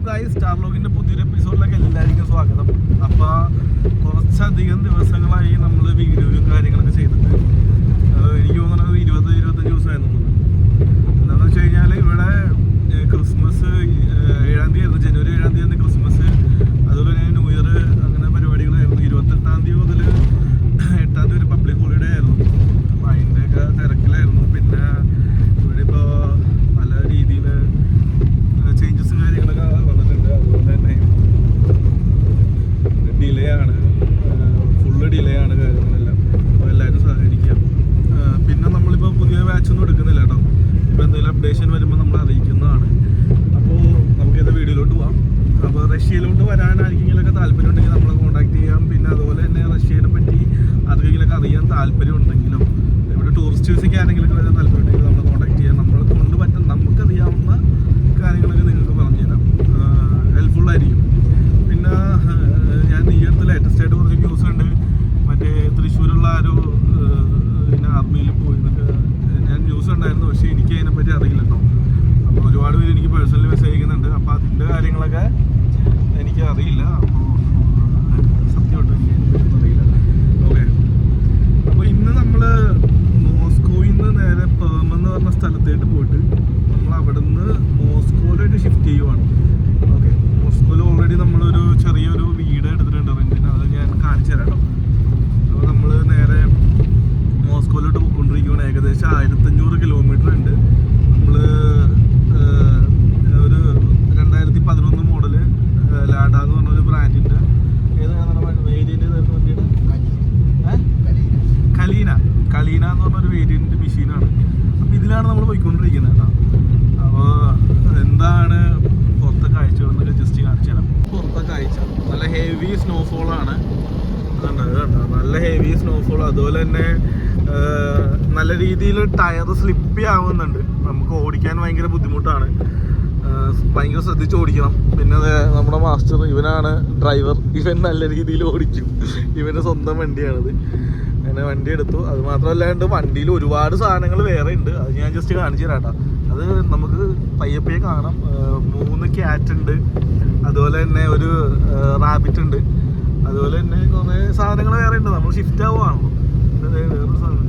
Star ലോഗിന്റെ പുതിയൊരു എപ്പിസോഡിലേക്ക് എല്ലാവർക്കും സ്വാഗതം. അപ്പോൾ കുറച്ചധികം ദിവസങ്ങളായി നമ്മൾ വീഡിയോയും കാര്യങ്ങളൊക്കെ ചെയ്തിട്ട് എനിക്ക് തോന്നുന്നത് 20-25 ദിവസമായിരുന്നു. എന്താണെന്ന് വെച്ച് കഴിഞ്ഞാൽ ഇവിടെ ക്രിസ്മസ് 7-ാം തീയതി ആയിരുന്നു, ജനുവരി 7-ാം തീയതി ക്രിസ്മസ്. അതുപോലെ തന്നെ ന്യൂ ഇയർ അങ്ങനെ പരിപാടികളായിരുന്നു. 28-ാം തീയതി മുതൽ 8-ാം തീയതി ഒരു പബ്ലിക് ഹോളിഡേ ആയിരുന്നു. അപ്പോൾ അതിൻ്റെയൊക്കെ തിരക്കിലായിരുന്നു. പിന്നെ ഇവിടെ ഇപ്പോൾ പല രീതിയിൽ ചേഞ്ചസും കാര്യങ്ങളൊക്കെ വന്നിട്ടുണ്ട്. അതുപോലെ തന്നെ ഡിലേ ആണ്, ഫുള്ള് ഡിലേ ആണ് കാര്യങ്ങളെല്ലാം. അപ്പോൾ എല്ലാവരും സഹകരിക്കുക. പിന്നെ നമ്മളിപ്പോൾ പുതിയ ബാച്ചൊന്നും എടുക്കുന്നില്ല കേട്ടോ. ഇപ്പോൾ എന്തെങ്കിലും അപ്ഡേഷൻ വരുമ്പോൾ നമ്മൾ അറിയിക്കുന്നതാണ്. അപ്പോൾ നമുക്കിത് വീഡിയോയിലോട്ട് പോകാം. അപ്പോൾ റഷ്യയിലോട്ട് വരാനായിരിക്കെങ്കിലൊക്കെ താല്പര്യം ഉണ്ടെങ്കിൽ നമ്മളെ കോൺടാക്ട് ചെയ്യാം. പിന്നെ അതുപോലെ തന്നെ റഷ്യയെ പറ്റി ആർക്കെങ്കിലൊക്കെ അറിയാൻ താല്പര്യം ഉണ്ടെങ്കിലും ഇവിടെ ടൂറിസ്റ്റ് വിസയ്ക്ക് ആരെങ്കിലൊക്കെ വരാൻ താല്പര്യം ഉണ്ടെങ്കിൽ നമ്മളെ കോൺടാക്ട് ചെയ്യാം. നമ്മളെ കൊണ്ട് പറ്റും നമുക്കറിയാവുന്ന കാര്യങ്ങളൊക്കെ നിങ്ങൾക്ക് പറഞ്ഞു തരാം, ഹെൽപ്ഫുള്ളായിരിക്കും. പിന്നെ ഞാൻ ഈ അടുത്ത് ലേറ്റസ്റ്റ് ആയിട്ട് കുറച്ച് ന്യൂസ് ഉണ്ട്. മറ്റേ തൃശ്ശൂരുള്ള ആരോ പിന്നെ ആർമിയിൽ പോയി എന്നൊക്കെ ഞാൻ ന്യൂസ് ഉണ്ടായിരുന്നു. പക്ഷേ എനിക്ക് അതിനെപ്പറ്റി അറിയില്ല കേട്ടോ. അപ്പോൾ ഒരുപാട് പേര് എനിക്ക് പേഴ്സണലി മെസ്സേജ് അയക്കുന്നുണ്ട്. അപ്പോൾ അതിൻ്റെ കാര്യങ്ങളൊക്കെ എനിക്ക് അറിയില്ല. അപ്പോൾ സത്യമായിട്ട് എനിക്ക് അതിനെപ്പറ്റി അറിയില്ല. ഓക്കെ, അപ്പോൾ ഇന്ന് നമ്മൾ മോസ്കോയിൽ നിന്ന് നേരെ പേം എന്ന് പറഞ്ഞ സ്ഥലത്തേട്ട് പോയിട്ട് നമ്മൾ അവിടെ നിന്ന് മോസ്കോയിലോട്ട് ഷിഫ്റ്റ് ചെയ്യുവാണ്. ഓക്കെ, മോസ്കോയിൽ ഓൾറെഡി നമ്മളൊരു ചെറിയൊരു വീട് എടുത്തിട്ടുണ്ട് റെന്റിന്. അത് ഞാൻ കാണിച്ചു തരാം കേട്ടോ. അപ്പോൾ നമ്മൾ നേരെ മോസ്കോയിലോട്ട് പോയിക്കൊണ്ടിരിക്കുകയാണ്. ഏകദേശം 1500 കിലോമീറ്റർ ഉണ്ട്. നമ്മൾ ഒരു 2011 മോഡല് ലാഡ എന്ന് പറഞ്ഞൊരു ബ്രാൻഡിൻ്റെ ഏതാണ് വേരിയൻ്റ് വണ്ടിയുടെ കലീന എന്ന് പറഞ്ഞൊരു വേരിയൻ്റ് മെഷീനാണ്. അപ്പോൾ ഇതിലാണ് നമ്മൾ പോയിക്കൊണ്ടിരിക്കുന്നത് കേട്ടോ. അപ്പോൾ എന്താണ് പുറത്തെ കാഴ്ചകളെന്നൊക്കെ ജസ്റ്റ് കാണിച്ചു തരാം. പുറത്തെ കാഴ്ച നല്ല ഹെവി സ്നോഫോളാണ്. കേട്ടോ, നല്ല ഹെവി സ്നോഫോൾ. അതുപോലെ തന്നെ നല്ല രീതിയിൽ ടയർ സ്ലിപ്പി ആവുന്നുണ്ട്. നമുക്ക് ഓടിക്കാൻ ഭയങ്കര ബുദ്ധിമുട്ടാണ്. ഭയങ്കര ശ്രദ്ധിച്ച് ഓടിക്കണം. പിന്നെ നമ്മുടെ മാസ്റ്റർ ഇവനാണ് ഡ്രൈവർ. ഇവൻ നല്ല രീതിയിൽ ഓടിക്കും. ഇവൻ്റെ സ്വന്തം വണ്ടിയാണിത്. അങ്ങനെ വണ്ടി എടുത്തു. അത് മാത്രമല്ലാണ്ട് വണ്ടിയിൽ ഒരുപാട് സാധനങ്ങൾ വേറെ ഉണ്ട്. അത് ഞാൻ ജസ്റ്റ് കാണിച്ചു തരാം കേട്ടോ. അത് നമുക്ക് പയ്യെ കാണാം. 3 ക്യാറ്റ് ഉണ്ട്. അതുപോലെ തന്നെ ഒരു റാബിറ്റ് ഉണ്ട്. അതുപോലെ തന്നെ കുറേ സാധനങ്ങൾ വേറെ ഉണ്ട്. നമ്മൾ ഷിഫ്റ്റ് ആവുകയാണല്ലോ. വേറൊരു സാധനം.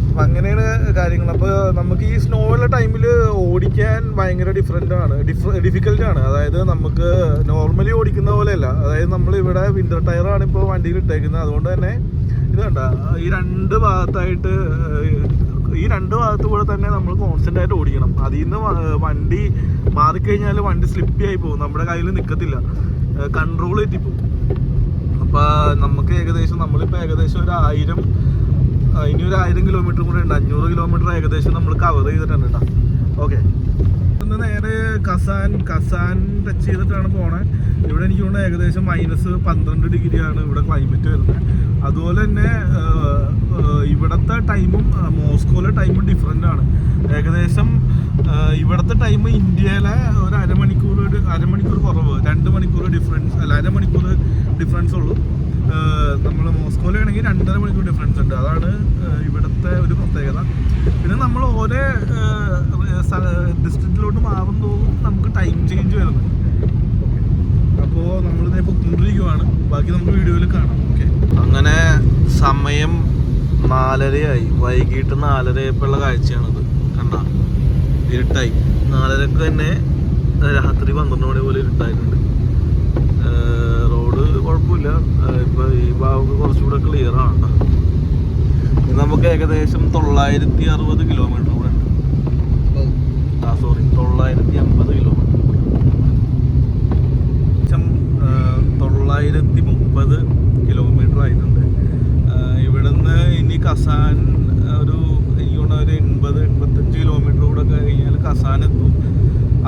അപ്പം അങ്ങനെയാണ് കാര്യങ്ങൾ. അപ്പോൾ നമുക്ക് ഈ സ്നോയുള്ള ടൈമിൽ ഓടിക്കാൻ ഭയങ്കര ഡിഫിക്കൽട്ടാണ്. അതായത് നമുക്ക് നോർമലി ഓടിക്കുന്ന പോലെയല്ല. അതായത് നമ്മളിവിടെ വിൻ്റർ ടയറാണ് ഇപ്പോൾ വണ്ടിയിൽ ഇട്ടേക്കുന്നത്. അതുകൊണ്ട് തന്നെ ഇത് കണ്ട ഈ രണ്ട് ഭാഗത്ത് കൂടെ തന്നെ നമ്മൾ കോൺസ്റ്റൻ്റ് ആയിട്ട് ഓടിക്കണം. അതിൽ നിന്ന് വണ്ടി മാറിക്കഴിഞ്ഞാൽ വണ്ടി സ്ലിപ്പി ആയി പോകും. നമ്മുടെ കയ്യിൽ നിൽക്കത്തില്ല, കൺട്രോൾ തെറ്റിപ്പോകും. അപ്പോൾ നമുക്ക് നമ്മളിപ്പോൾ ഏകദേശം ഒരു 1000 കിലോമീറ്റർ കൂടെ ഉണ്ട്. 500 കിലോമീറ്റർ ഏകദേശം നമ്മൾ കവർ ചെയ്തിട്ടുണ്ട് കേട്ടോ. ഓക്കെ, ഇന്ന് നേരെ കസാൻ ടച്ച് ചെയ്തിട്ടാണ് പോണേ. ഇവിടെ എനിക്ക് തോന്നുന്നത് ഏകദേശം -12 ഡിഗ്രിയാണ് ഇവിടെ ക്ലൈമറ്റ് വരുന്നത്. അതുപോലെ തന്നെ ഇവിടുത്തെ ടൈമും മോസ്കോയിലെ ടൈമും ഡിഫറെൻ്റ് ആണ്. ഏകദേശം ഇവിടുത്തെ ടൈം ഇന്ത്യയിലെ ഒരു അരമണിക്കൂർ കുറവ്, 2 മണിക്കൂർ ഡിഫറൻസ്, അല്ല അരമണിക്കൂർ ഡിഫറൻസ് ഉള്ളൂ. നമ്മൾ മോസ്കോയിലാണെങ്കിൽ 2.5 മണിക്കൂർ ഡിഫറൻസ് ഉണ്ട്. അതാണ് ഇവിടുത്തെ ഒരു പ്രത്യേകത. പിന്നെ നമ്മൾ ഓരോ ഡിസ്ട്രിക്റ്റിലോട്ട് മാറുന്നതോറും നമുക്ക് ടൈം ചേഞ്ച് വരുന്നുണ്ട്. ഓക്കെ, അപ്പോൾ നമ്മളിതേ പൊക്കൊണ്ടിരിക്കുവാണ്. ബാക്കി നമുക്ക് വീഡിയോയിൽ കാണാം. ഓക്കെ, അങ്ങനെ സമയം 4:30 വൈകിട്ട് 4:30 കാഴ്ചയാണത്. കണ്ട, ഇരുട്ടായി. 4:30 തന്നെ രാത്രി 12 മണി പോലെ ഇരുട്ടായിട്ടുണ്ട്. റോഡ് കുഴപ്പമില്ല. ഇപ്പോൾ ഈ ഭാഗമൊക്കെ കുറച്ചുകൂടെ ക്ലിയർ ആണ് കേട്ടോ. നമുക്ക് ഏകദേശം 960 കിലോമീറ്റർ കൂടെ ഉണ്ട്. 950 കിലോമീറ്റർ. 930 കിലോമീറ്റർ ആയിട്ടുണ്ട്. ഇവിടുന്ന് ഇനി കസാൻ എനിക്ക് തോന്നുന്ന ഒരു 80-85 കിലോമീറ്റർ കൂടെ കഴിഞ്ഞാൽ കസാൻ എത്തും.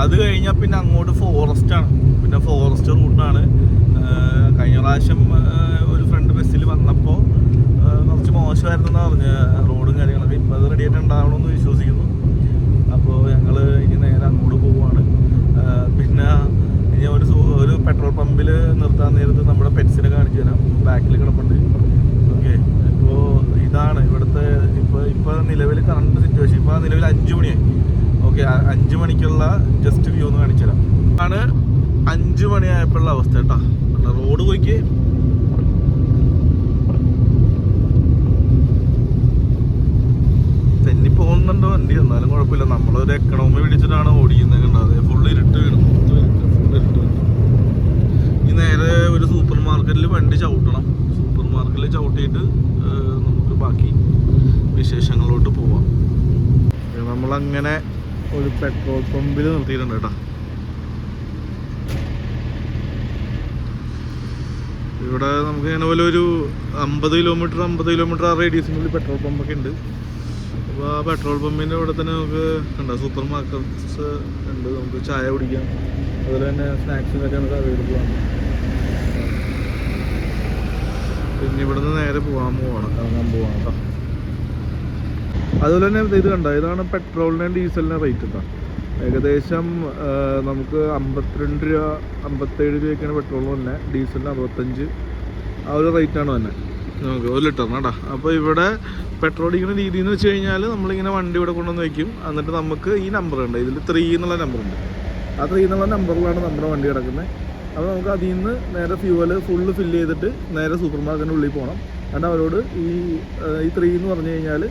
അത് കഴിഞ്ഞാൽ പിന്നെ അങ്ങോട്ട് ഫോറസ്റ്റാണ്. പിന്നെ ഫോറസ്റ്റ് റൂട്ടാണ്. കഴിഞ്ഞ പ്രാവശ്യം ഒരു ഫ്രണ്ട് ബസ്സിൽ വന്നപ്പോൾ കുറച്ച് മോശമായിരുന്നെന്ന് പറഞ്ഞ് റോഡും കാര്യങ്ങളൊക്കെ. ഇപ്പോൾ അത് റെഡി ആയിട്ട് ഉണ്ടാവണമെന്ന് വിശ്വസിക്കുന്നു. അപ്പോൾ ഞങ്ങൾ ഇനി നേരെ അങ്ങോട്ട് പോവുകയാണ്. പിന്നെ ഇനി ഒരു പെട്രോൾ പമ്പിൽ നിർത്താൻ നേരത്ത് നമ്മുടെ പെറ്റ്സിനെ കാണിച്ചു തരാം. ബാക്കിൽ കിടപ്പുണ്ട്. ഓക്കെ, ഇപ്പോൾ ഇതാണ് ഇവിടുത്തെ ഇപ്പോൾ നിലവിൽ കറണ്ട് സിറ്റുവേഷൻ. ഇപ്പോൾ നിലവിൽ 5 മണിയായി. ഓക്കെ, 5 മണിക്കുള്ള ജസ്റ്റ് വ്യൂ ഒന്ന് കാണിച്ചു തരാം. ആണ് 5 മണിയായപ്പോഴുള്ള അവസ്ഥ കേട്ടോ. റോഡ് പോയിക്ക് തെന്നി പോകുന്നുണ്ടോ വണ്ടി, എന്നാലും കുഴപ്പമില്ല. നമ്മളൊരു എക്കണോമി പിടിച്ചിട്ടാണ് ഓടിക്കുന്നത്. കണ്ടത് ഫുള്ള് ഇരുട്ട് വീണു. ഈ നേരെ ഒരു സൂപ്പർ മാർക്കറ്റിൽ വണ്ടി ചവിട്ടണം. സൂപ്പർ മാർക്കറ്റിൽ ചവിട്ടിയിട്ട് നമുക്ക് ബാക്കി വിശേഷങ്ങളിലോട്ട് പോവാം. നമ്മളങ്ങനെ ഒരു പെട്രോൾ പമ്പിൽ നിർത്തിയിട്ടുണ്ട് കേട്ടോ. ഇവിടെ നമുക്ക് ഇങ്ങനെ പോലെ ഒരു 50 കിലോമീറ്റർ ആ റേഡിയസിനുള്ളിൽ പെട്രോൾ പമ്പൊക്കെ ഉണ്ട്. അപ്പോൾ ആ പെട്രോൾ പമ്പിൻ്റെ ഇവിടെ തന്നെ നമുക്ക് ഉണ്ട് സൂപ്പർ മാർക്കറ്റ്സ് ഉണ്ട്. നമുക്ക് ചായ കുടിക്കാം, അതുപോലെ തന്നെ സ്നാക്സിനൊക്കെ നമുക്ക് അവൈലബിൾ ആണ്. പിന്നെ ഇവിടെ നിന്ന് നേരെ ഇറങ്ങാൻ പോവാണ് കേട്ടോ. അതുപോലെ തന്നെ ഇത് കണ്ടോ, ഇതാണ് പെട്രോളിനും ഡീസലിനും റേറ്റ് കേട്ടോ. ഏകദേശം നമുക്ക് 52 രൂപ 57 രൂപയൊക്കെയാണ് പെട്രോളിന് തന്നെ, ഡീസലിന് 65 ആ ഒരു റേറ്റാണ് തന്നെ നമുക്ക് 1 ലിറ്ററിന് കേട്ടോ. അപ്പോൾ ഇവിടെ പെട്രോൾ അടിക്കുന്ന രീതി എന്ന് വെച്ച് കഴിഞ്ഞാൽ നമ്മളിങ്ങനെ വണ്ടി ഇവിടെ കൊണ്ടുവന്ന് വയ്ക്കും. എന്നിട്ട് നമുക്ക് ഈ നമ്പർ ഉണ്ട്, ഇതിൽ 3 എന്നുള്ള നമ്പറുണ്ട്. ആ 3 എന്നുള്ള നമ്പറിലാണ് നമ്മുടെ വണ്ടി കിടക്കുന്നത്. അപ്പോൾ നമുക്ക് അതിൽ നിന്ന് നേരെ ഫ്യൂവൽ ഫുള്ള് ഫില്ല് ചെയ്തിട്ട് നേരെ സൂപ്പർ മാർക്കറ്റിൻ്റെ ഉള്ളിൽ പോകണം. എന്നിട്ട് അവരോട് ഈ 3 എന്ന് പറഞ്ഞു കഴിഞ്ഞാൽ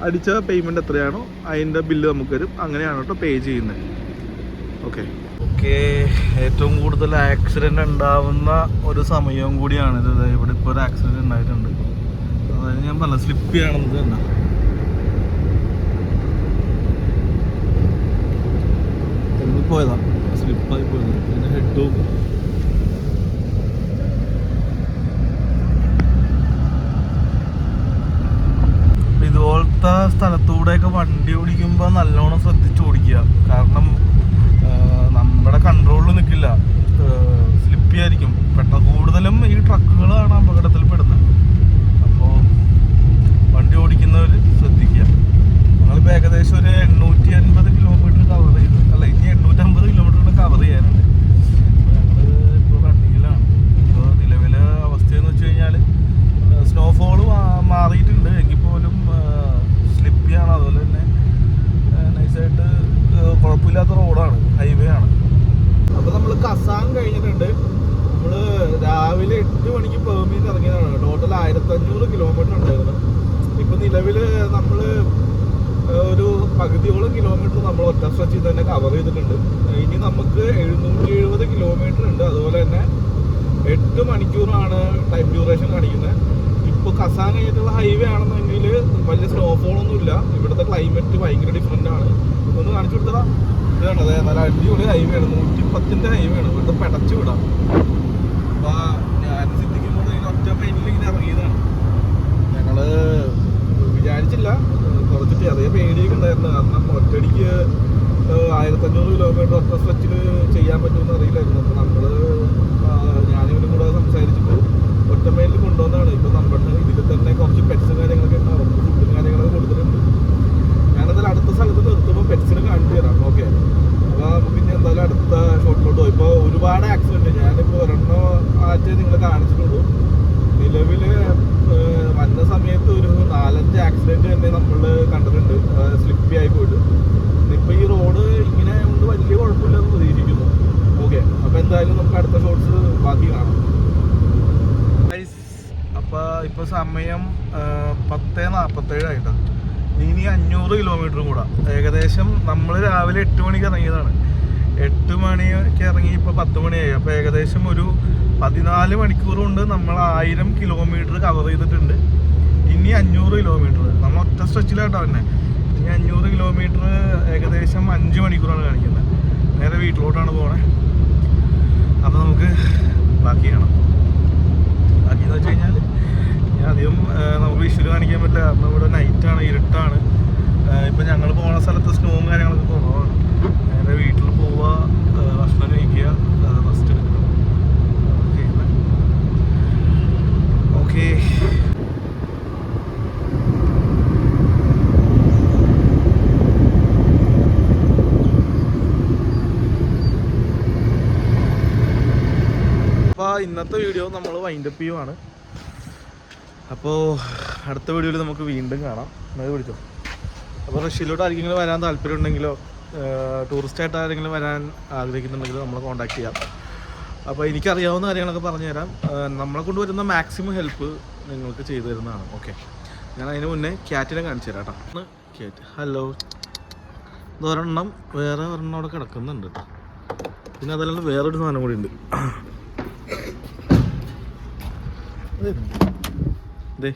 അടിച്ച പേയ്മെൻറ്റ് എത്രയാണോ അതിൻ്റെ ബില്ല് നമുക്ക് വരും. അങ്ങനെയാണ് കേട്ടോ പേ ചെയ്യുന്നത്. ഓക്കെ. ഏറ്റവും കൂടുതൽ ആക്സിഡൻ്റ് ഉണ്ടാവുന്ന ഒരു സമയവും കൂടിയാണിത്. ഇവിടെ ഇപ്പോൾ ഒരു ആക്സിഡൻറ്റ് ഉണ്ടായിട്ടുണ്ട്. അതായത് ഞാൻ പറഞ്ഞ സ്ലിപ്പ് ചെയ്യണമെന്നത് തന്നെ. പോയതാ സ്ലിപ്പായി പോയത്. പിന്നെ ഹെഡും ഇതുപോലത്തെ സ്ഥലത്തൂടെയൊക്കെ വണ്ടി ഓടിക്കുമ്പോൾ നല്ലോണം ശ്രദ്ധിച്ച് ഓടിക്കുക. കാരണം നമ്മുടെ കൺട്രോളിൽ നിൽക്കില്ല, സ്ലിപ്പ് ചെയ്യായിരിക്കും. കൂടുതലും ഈ ട്രക്കുകളാണ് അപകടത്തിൽ പെടുന്നത്. അപ്പോൾ വണ്ടി ഓടിക്കുന്നവർ ശ്രദ്ധിക്കുക. ഞങ്ങളിപ്പോൾ ഏകദേശം ഒരു 850 കിലോമീറ്റർ കവർ ചെയ്തു. അല്ല, ഇനി 850 കിലോമീറ്റർ കവർ ചെയ്യാനുണ്ട്. ഞങ്ങൾ ഇപ്പോൾ റണ്ണിങ്ങിലാണ്. ഇപ്പോൾ നിലവിലെ അവസ്ഥയെന്ന് വെച്ച് കഴിഞ്ഞാൽ സ്നോഫോൾ മാറിയിട്ടുണ്ട് എങ്കിൽ പോലും സ്ലിപ്പിയാണ്. അതുപോലെ തന്നെ നൈസായിട്ട് കുഴപ്പമില്ലാത്ത റോഡാണ്, ഹൈവേ ആണ്. അപ്പോൾ നമ്മൾ കസാൻ കഴിഞ്ഞിട്ടുണ്ട്. നമ്മൾ രാവിലെ 8 മണിക്ക് പെർമിന്ന് ഇറങ്ങിയതാണ്. ടോട്ടൽ 1500 കിലോമീറ്റർ ഉണ്ടായിരുന്നു. ഇപ്പം നിലവിൽ നമ്മൾ ഒരു പകുതിയോളം കിലോമീറ്റർ നമ്മൾ ഒറ്റ സ്ട്രെച്ചിൽ തന്നെ കവർ ചെയ്തിട്ടുണ്ട്. ഇനി നമുക്ക് 770 കിലോമീറ്റർ ഉണ്ട്. അതുപോലെ തന്നെ 8 മണിക്കൂറാണ് ടൈം ഡ്യൂറേഷൻ കാണിക്കുന്നത്. ഇപ്പോൾ കസാൻ കഴിഞ്ഞിട്ടുള്ള ഹൈവേ ആണെന്നെങ്കിൽ വലിയ സ്നോഫോളൊന്നും ഇല്ല. ഇവിടുത്തെ ക്ലൈമറ്റ് ഭയങ്കര ഡിഫറെൻ്റ് ആണ്. ഒന്ന് കാണിച്ചു കൊടുത്തതാ. ഇത് കണ്ടത് നല്ല അടിപൊളി ഹൈവേ ആണ്. 110ൻ്റെ ഹൈവേ ആണ്. ഇവിടുത്തെ പെടച്ചു വിടാം. അപ്പോൾ ഞാൻ സിദ്ധിക്കുമ്പോൾ ഇതിന് ഒറ്റ പെയിനിൽ ഇങ്ങനെ ഇറങ്ങിയതാണ്. ഞങ്ങൾ വിചാരിച്ചില്ല, കുറച്ച് ചെറിയ പേടിയൊക്കെ ഉണ്ടായിരുന്നു. കാരണം ഒറ്റയടിക്ക് 1500 കിലോമീറ്റർ ഒറ്റ സ്ട്രെച്ചിൽ ചെയ്യാൻ പറ്റുമെന്ന് അറിയില്ലായിരുന്നു. അപ്പോൾ നമ്മൾ ഞാനിവരും കൂടെ സംസാരിച്ചിട്ട് ഒറ്റമേലിൽ കൊണ്ടുവന്നതാണ്. ഇപ്പോൾ നമ്മുടെ ഇതിൽ തന്നെ കുറച്ച് പെറ്റ്സും കാര്യങ്ങളൊക്കെ ഉണ്ട്. അവർക്ക് ഫുഡും കാര്യങ്ങളൊക്കെ കൊടുത്തിട്ടുണ്ട്. ഞാനെന്തായാലും അടുത്ത സ്ഥലത്ത് നിർത്തുമ്പോൾ പെറ്റ്സിന് കാണിച്ചു തരാം. ഓക്കെ. അപ്പോൾ നമുക്ക് ഇനി എന്തായാലും അടുത്ത ഷോട്ടിലോട്ട് പോയി. ഇപ്പോൾ ഒരുപാട് ആക്സിഡൻറ്റ് ഞാനിപ്പോൾ ഒരെണ്ണം ആറ്റേ നിങ്ങളെ കാണിച്ചിട്ടുള്ളൂ. നിലവിൽ വന്ന സമയത്ത് ഒരു 4-5 ആക്സിഡൻറ്റ് തന്നെ നമ്മൾ കണ്ടിട്ടുണ്ട്, സ്ലിപ്പി ആയി പോയിട്ട്. ഇപ്പോൾ ഈ റോഡ് ഇങ്ങനെ കൊണ്ട് വലിയ കുഴപ്പമില്ലെന്ന് പ്രതീക്ഷിക്കുന്നു. ഓക്കെ. അപ്പോൾ എന്തായാലും നമുക്ക് അടുത്ത ഷോട്ട്സ് ബാക്കി കാണാം. അപ്പോൾ ഇപ്പോൾ സമയം 10:47 ആയിട്ടാണ്. ഇനി 500 കിലോമീറ്റർ കൂടെ. ഏകദേശം നമ്മൾ രാവിലെ 8 മണിക്ക് ഇറങ്ങിയതാണ്. 8 മണിക്ക് ഇറങ്ങി ഇപ്പോൾ 10 മണിയായി. അപ്പോൾ ഏകദേശം ഒരു 14 മണിക്കൂർ കൊണ്ട് നമ്മൾ 1000 കിലോമീറ്റർ കവർ ചെയ്തിട്ടുണ്ട്. ഇനി 500 കിലോമീറ്റർ നമ്മൾ ഒറ്റ സ്ട്രെച്ചിലായിട്ടോ തന്നെ. ഇനി 500 കിലോമീറ്റർ ഏകദേശം 5 മണിക്കൂറാണ് കാണിക്കുന്നത്. നേരെ വീട്ടിലോട്ടാണ് പോകണേ. അപ്പോൾ നമുക്ക് ബാക്കി കാണാം. ബാക്കിയെന്ന് വെച്ച് കഴിഞ്ഞാൽ അധികം നമുക്ക് വിഷ്വൽ കാണിക്കാൻ പറ്റില്ല. കാരണം ഇവിടെ നൈറ്റാണ്, ഇരുട്ടാണ്. ഇപ്പം ഞങ്ങൾ പോകുന്ന സ്ഥലത്ത് സ്നോവും കാര്യങ്ങളൊക്കെ കുറവാണ്. നേരെ വീട്ടിൽ പോവുക, ഭക്ഷണം കഴിക്കുക, റെസ്റ്റ് എടുക്കുക. ഓക്കെ. അപ്പോൾ ഇന്നത്തെ വീഡിയോ നമ്മൾ വൈൻഡപ്പ് ചെയ്യുവാണ്. അപ്പോൾ അടുത്ത വീഡിയോയിൽ നമുക്ക് വീണ്ടും കാണാം. അത് പിടിച്ചോ. അപ്പോൾ റഷ്യയിലോട്ട് ആർക്കെങ്കിലും വരാൻ താല്പര്യം ഉണ്ടെങ്കിലോ ടൂറിസ്റ്റായിട്ട് ആരെങ്കിലും വരാൻ ആഗ്രഹിക്കുന്നുണ്ടെങ്കിൽ നമ്മളെ കോൺടാക്ട് ചെയ്യാം. അപ്പോൾ എനിക്കറിയാവുന്ന കാര്യങ്ങളൊക്കെ പറഞ്ഞു തരാം. നമ്മളെ കൊണ്ട് വരുന്ന മാക്സിമം ഹെൽപ്പ് നിങ്ങൾക്ക് ചെയ്തു തരുന്നതാണ്. ഓക്കെ, ഞാൻ അതിന് മുന്നേ ക്യാറ്റിനെ കാണിച്ചു തരാം കേട്ടോ. Cat, hello. ഇതൊരെണ്ണം വേറെ ഒരെണ്ണം അവിടെ കിടക്കുന്നുണ്ട് കേട്ടോ. പിന്നെ അതല്ലാണ്ട് വേറൊരു സാധനം കൂടി ഉണ്ട്. അതെ,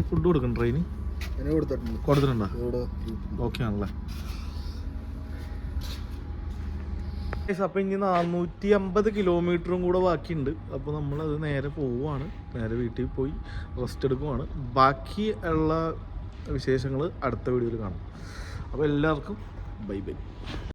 ഫുഡ് കൊടുക്കണം. ട്രെയിന് കൊടുത്തിട്ടുണ്ടോ? ഓക്കെ ആണല്ലേ. അപ്പോൾ ഇനി 450 കിലോമീറ്ററും കൂടെ ബാക്കിയുണ്ട്. അപ്പോൾ നമ്മളത് നേരെ പോവുകയാണ്. നേരെ വീട്ടിൽ പോയി റെസ്റ്റ് എടുക്കുവാണ്. ബാക്കി ഉള്ള വിശേഷങ്ങൾ അടുത്ത വീഡിയോയിൽ കാണാം. അപ്പോൾ എല്ലാവർക്കും ബൈ ബൈ.